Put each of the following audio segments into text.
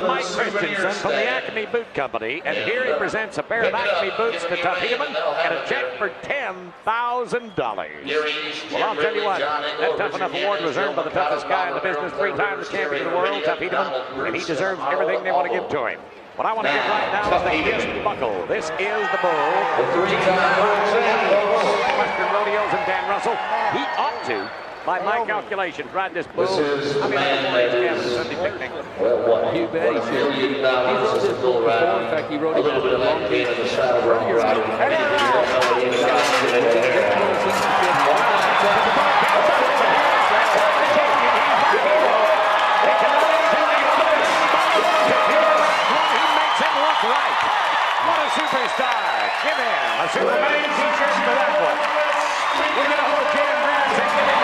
Mike Christensen from the Acme Boot Company, and here he presents a pair of Acme boots to Tuff Hedeman and a check for $10,000. Well, I'll tell you what, that Tough Enough award was earned by the toughest guy in the business, 3-time champion of the world, Tuff Hedeman, and he deserves everything they want to give to him. What I want to give right now is the Kiss Buckle. This is the bull. Western Rodeos and Dan Russell. He ought to, by my calculations, ride this bull. I mean, Sunday picnic. You bet he should. He rode this bull before. In fact, he rode it at the Long Beach Rodeo. Right. What a superstar. Give him a Superman t-shirt for that one. We're going to hold Jim Grant and give him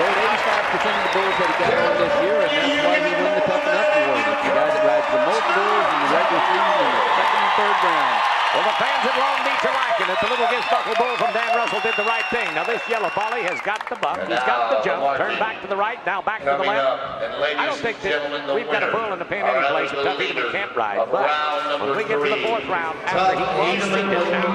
Rode 85% of the bulls that he got on this year, and that's why he won the Tough Enough award. It's the guy that rides the most bulls in the regular season in the second and third round. Well, the fans at Long Beach are liking it. The little Giz Buckle bull from Dan Russell did the right thing. Now, this yellow bolly has got the buck. He's got the jump. Turn back to the right. Now back to the left. I don't think that we've got a bull in the pen any place that Tuff Hedeman can't ride. But when we get to the fourth round, after he was seated now,